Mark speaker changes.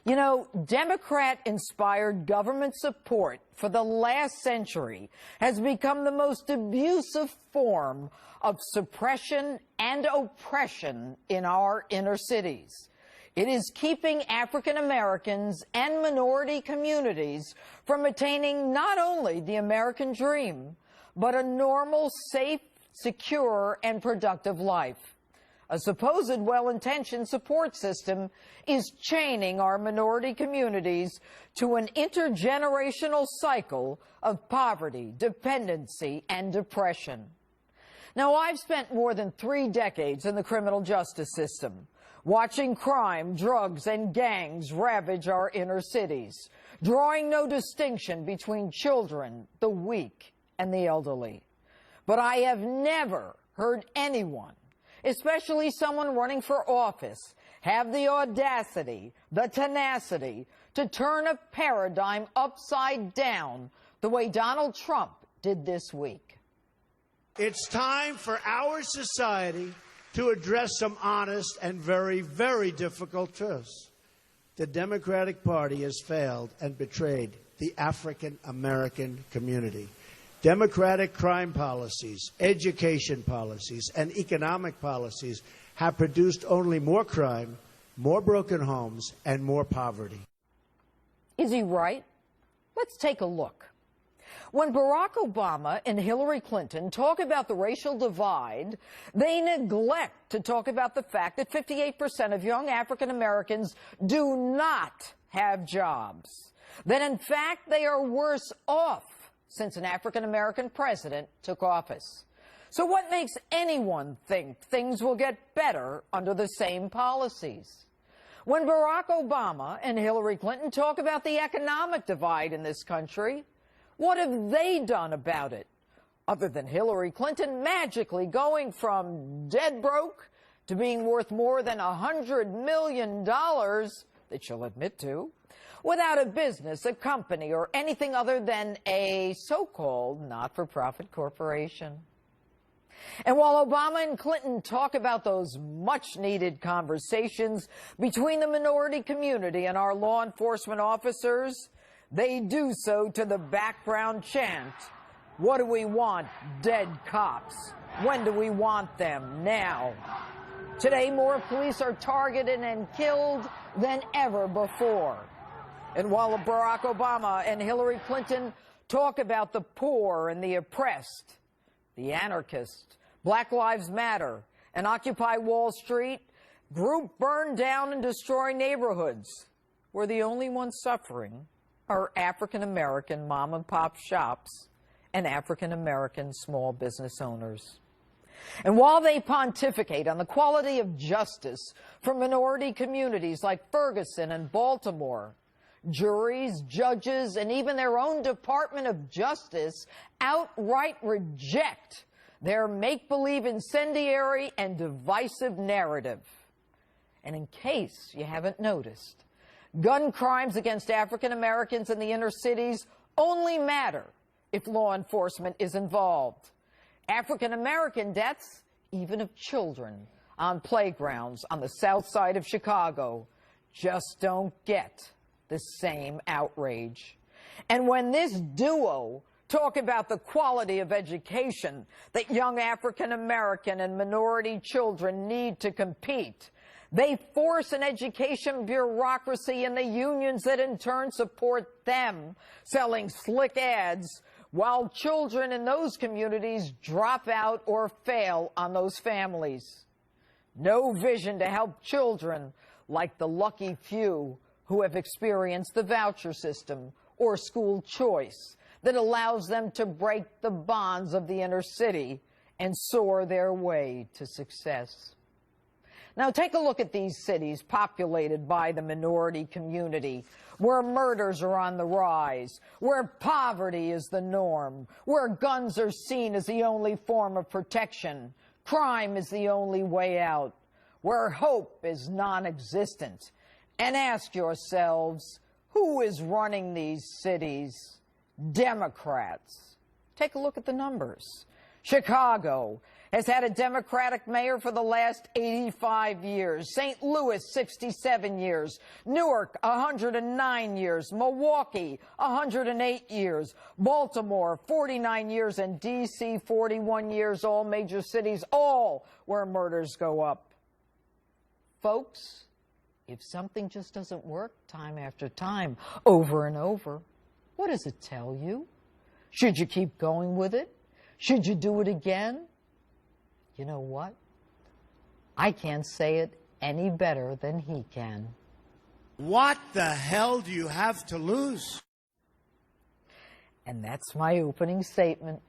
Speaker 1: You know, Democrat-inspired government support for the last century has become the most abusive form of suppression and oppression in our inner cities. It is keeping African Americans and minority communities from attaining not only the American dream, but a normal, safe, secure, and productive life. A supposed well-intentioned support system is chaining our minority communities to an intergenerational cycle of poverty, dependency, and depression. Now, I've spent more than 3 decades in the criminal justice system, watching crime, drugs, and gangs ravage our inner cities, drawing no distinction between children, the weak, and the elderly. But I have never heard anyone, especially someone running for office, have the audacity, the tenacity to turn a paradigm upside down the way Donald Trump did this week.
Speaker 2: It's time for our society to address some honest and very, very difficult truths. The Democratic Party has failed and betrayed the African American community. Democratic crime policies, education policies, and economic policies have produced only more crime, more broken homes, and more poverty.
Speaker 1: Is he right? Let's take a look. When Barack Obama and Hillary Clinton talk about the racial divide, they neglect to talk about the fact that 58% of young African Americans do not have jobs. That, in fact, they are worse off since an African-American president took office. So what makes anyone think things will get better under the same policies? When Barack Obama and Hillary Clinton talk about the economic divide in this country, what have they done about it? Other than Hillary Clinton magically going from dead broke to being worth more than $100 million that she'll admit to, without a business, a company, or anything other than a so-called not-for-profit corporation. And while Obama and Clinton talk about those much-needed conversations between the minority community and our law enforcement officers, they do so to the background chant, "What do we want? Dead cops. When do we want them? Now." Today, more police are targeted and killed than ever before. And while Barack Obama and Hillary Clinton talk about the poor and the oppressed, the anarchists, Black Lives Matter, and Occupy Wall Street, group burn down and destroy neighborhoods, where the only ones suffering are African-American mom-and-pop shops and African-American small business owners. And while they pontificate on the quality of justice for minority communities like Ferguson and Baltimore, juries, judges, and even their own Department of Justice outright reject their make-believe incendiary and divisive narrative. And in case you haven't noticed, gun crimes against African Americans in the inner cities only matter if law enforcement is involved. African American deaths, even of children on playgrounds on the south side of Chicago, just don't get the same outrage. And when this duo talk about the quality of education that young African American and minority children need to compete, they force an education bureaucracy and the unions that in turn support them, selling slick ads, while children in those communities drop out or fail on those families. No vision to help children like the lucky few who have experienced the voucher system or school choice that allows them to break the bonds of the inner city and soar their way to success. Now, take a look at these cities populated by the minority community, where murders are on the rise, where poverty is the norm, where guns are seen as the only form of protection, crime is the only way out, where hope is non-existent. And ask yourselves, who is running these cities? Democrats. Take a look at the numbers. Chicago has had a Democratic mayor for the last 85 years. St. Louis, 67 years. Newark, 109 years. Milwaukee, 108 years. Baltimore, 49 years. And D.C., 41 years. All major cities, all where murders go up. Folks, if something just doesn't work time after time, over and over, what does it tell you? Should you keep going with it? Should you do it again? You know what? I can't say it any better than he can.
Speaker 2: What the hell do you have to lose?
Speaker 1: And that's my opening statement.